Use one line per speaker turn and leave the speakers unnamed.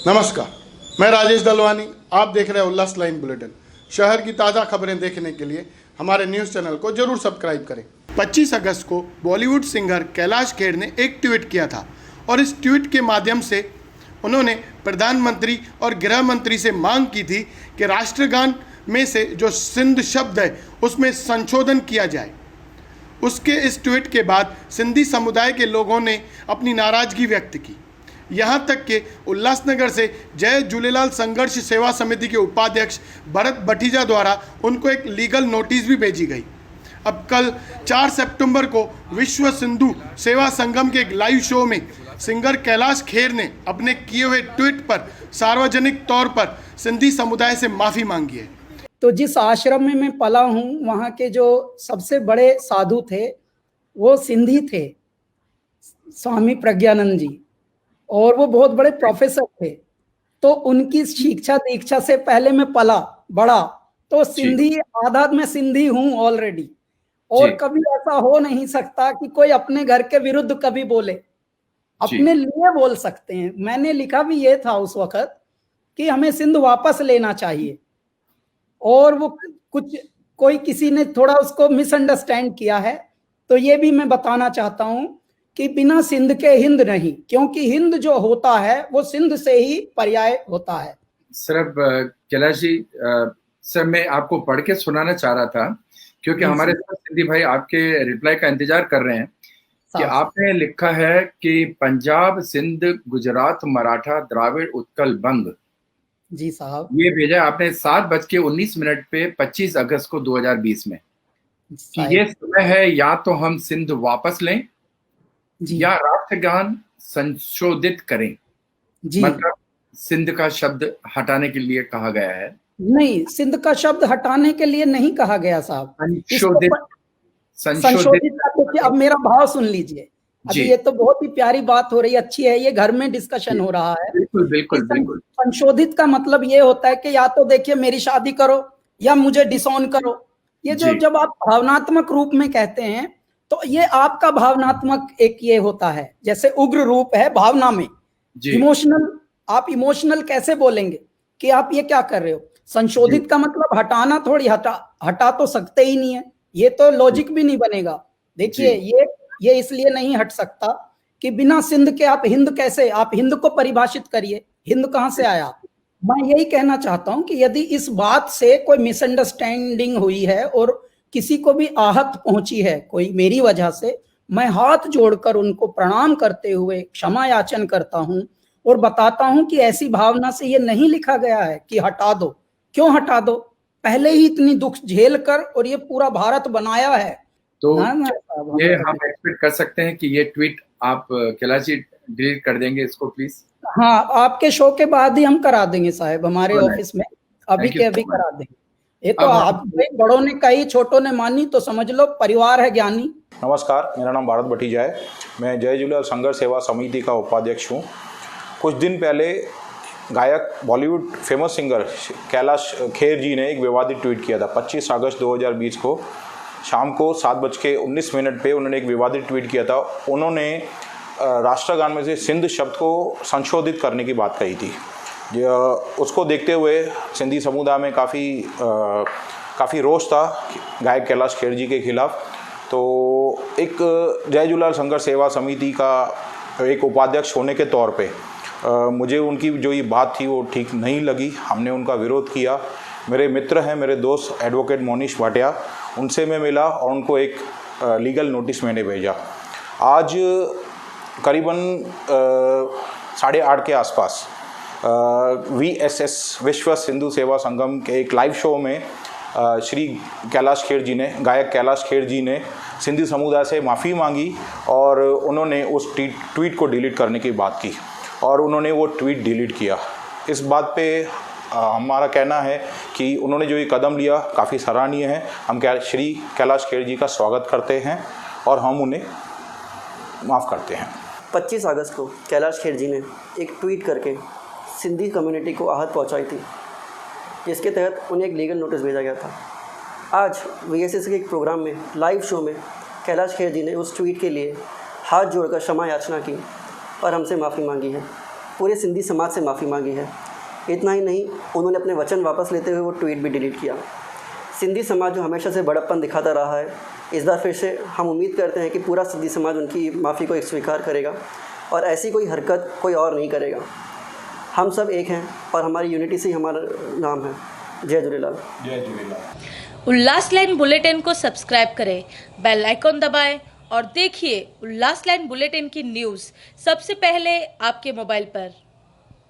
नमस्कार, मैं राजेश दलवानी। आप देख रहे हैं उल्लास लाइन बुलेटिन। शहर की ताज़ा खबरें देखने के लिए हमारे न्यूज़ चैनल को जरूर सब्सक्राइब करें। 25 अगस्त को बॉलीवुड सिंगर कैलाश खेर ने एक ट्वीट किया था और इस ट्वीट के माध्यम से उन्होंने प्रधानमंत्री और गृह मंत्री से मांग की थी कि राष्ट्रगान में से जो सिंध शब्द है उसमें संशोधन किया जाए। उसके इस ट्वीट के बाद सिंधी समुदाय के लोगों ने अपनी नाराज़गी व्यक्त की। यहाँ तक कि उल्लासनगर से जय झूलेलाल संघर्ष सेवा समिति के उपाध्यक्ष भरत भटीजा द्वारा उनको एक लीगल नोटिस भी भेजी गई। अब कल 4 सितंबर को विश्व सिंधु सेवा संगम के एक लाइव शो में सिंगर कैलाश खेर ने अपने किए हुए ट्वीट पर सार्वजनिक तौर पर सिंधी समुदाय से माफ़ी मांगी है।
तो जिस आश्रम में मैं पला हूँ वहाँ के जो सबसे बड़े साधु थे वो सिंधी थे, स्वामी प्रज्ञानंद जी, और वो बहुत बड़े प्रोफेसर थे। तो उनकी शिक्षा दीक्षा से पहले मैं पला बड़ा, तो सिंधी आधा मैं सिंधी हूँ ऑलरेडी। और कभी ऐसा हो नहीं सकता कि कोई अपने घर के विरुद्ध कभी बोले, अपने लिए बोल सकते हैं। मैंने लिखा भी ये था उस वक्त कि हमें सिंध वापस लेना चाहिए, और वो कुछ कोई किसी ने थोड़ा उसको मिसअंडरस्टैंड किया है। तो ये भी मैं बताना चाहता हूँ कि बिना सिंध के हिंद नहीं, क्योंकि हिंद जो होता है वो सिंध से ही पर्याय होता है।
सर, अब कैलाश जी, सर मैं आपको पढ़ के सुनाना चाह रहा था क्योंकि हमारे साथ सिंधी भाई आपके रिप्लाई का इंतजार कर रहे हैं कि आपने लिखा है कि पंजाब, सिंध, गुजरात, मराठा, द्राविड़, उत्कल, बंग।
जी साहब,
ये भेजा आपने 7:19 पे 25 अगस्त को 2020 में कि ये समय है या तो हम सिंध वापस लें या राष्ट्रगान संशोधित करें। मतलब सिंध का शब्द हटाने के लिए कहा गया है।
नहीं, सिंध का शब्द हटाने के लिए नहीं कहा गया साहब, संशोधित करके। अब मेरा भाव सुन लीजिए। अभी ये तो बहुत ही प्यारी बात हो रही है, अच्छी है, ये घर में डिस्कशन हो रहा है।
बिल्कुल बिल्कुल बिल्कुल।
संशोधित का मतलब ये होता है कि या तो देखिए मेरी शादी करो या मुझे डिसऑन करो। ये जो जब आप भावनात्मक रूप में कहते हैं तो ये आपका भावनात्मक एक ये होता है, जैसे उग्र रूप है भावना में, इमोशनल। आप इमोशनल कैसे बोलेंगे कि आप ये क्या कर रहे हो? संशोधित का मतलब हटाना थोड़ी, हटा तो सकते ही नहीं है, ये तो लॉजिक भी नहीं बनेगा। देखिए ये इसलिए नहीं हट सकता कि बिना सिंध के आप हिंद कैसे, आप हिंद को परिभाषित करिए, हिंद कहां से आया? मैं यही कहना चाहता हूं कि यदि इस बात से कोई मिसअंडरस्टैंडिंग हुई है और किसी को भी आहत पहुंची है कोई मेरी वजह से, मैं हाथ जोड़कर उनको प्रणाम करते हुए क्षमा याचन करता हूं और बताता हूं कि ऐसी भावना से ये नहीं लिखा गया है कि हटा दो। क्यों हटा दो? पहले ही इतनी दुख झेल कर और ये पूरा भारत बनाया है।
तो ये हम एक्सपेक्ट कर सकते हैं कि ये ट्वीट आप कैलाश जी डिलीट कर देंगे इसको प्लीज?
हाँ, आपके शो के बाद ही हम करा देंगे साहब, हमारे ऑफिस में अभी के अभी करा देंगे। ये तो आप बड़ों ने कही, छोटों ने मानी, तो समझ लो परिवार है ज्ञानी।
नमस्कार, मेरा नाम भरत भटीजा है। मैं जय झूलेलाल संघर्ष सेवा समिति का उपाध्यक्ष हूँ। कुछ दिन पहले गायक, बॉलीवुड फेमस सिंगर कैलाश खेर जी ने एक विवादित ट्वीट किया था। 25 अगस्त 2020 को शाम को 7:19 पे उन्होंने एक विवादित ट्वीट किया था। उन्होंने राष्ट्रगान में से सिंध शब्द को संशोधित करने की बात कही थी। उसको देखते हुए सिंधी समुदाय में काफ़ी रोष था गायक कैलाश खेर जी के खिलाफ। तो एक जय झूलेलाल संघर्ष सेवा समिति का एक उपाध्यक्ष होने के तौर पे मुझे उनकी जो ये बात थी वो ठीक नहीं लगी। हमने उनका विरोध किया। मेरे मित्र हैं, मेरे दोस्त एडवोकेट मोनीश भाटिया, उनसे मैं मिला और उनको एक लीगल नोटिस मैंने भेजा। आज करीबन 8:30 के आसपास VSS विश्व सिंधु सेवा संगम के एक लाइव शो में श्री कैलाश खेर जी ने, गायक कैलाश खेर जी ने सिंधी समुदाय से माफ़ी मांगी और उन्होंने उस ट्वीट को डिलीट करने की बात की और उन्होंने वो ट्वीट डिलीट किया। इस बात पे हमारा कहना है कि उन्होंने जो ये कदम लिया काफ़ी सराहनीय है। हम श्री कैलाश खेर जी का स्वागत करते हैं और हम उन्हें माफ़ करते हैं।
25 अगस्त को कैलाश खेर जी ने एक ट्वीट करके सिंधी कम्युनिटी को आहत पहुंचाई थी, जिसके तहत उन्हें एक लीगल नोटिस भेजा गया था। आज VSS के एक प्रोग्राम में, लाइव शो में, कैलाश खेर जी ने उस ट्वीट के लिए हाथ जोड़कर क्षमा याचना की और हमसे माफ़ी मांगी है। पूरे सिंधी समाज से माफ़ी मांगी है। इतना ही नहीं, उन्होंने अपने वचन वापस लेते हुए वो ट्वीट भी डिलीट किया। सिंधी समाज जो हमेशा से बड़प्पन दिखाता रहा है, इस बार फिर से हम उम्मीद करते हैं कि पूरा सिंधी समाज उनकी माफ़ी को स्वीकार करेगा और ऐसी कोई हरकत कोई और नहीं करेगा। हम सब एक हैं और हमारी यूनिटी से ही हमारा नाम है। जय झूलेलाल।
जय झूलेलाल।
उल्लास लाइन बुलेटिन को सब्सक्राइब करें, बेल आइकॉन दबाएं और देखिए उल्लास लाइन बुलेटिन की न्यूज़ सबसे पहले आपके मोबाइल पर।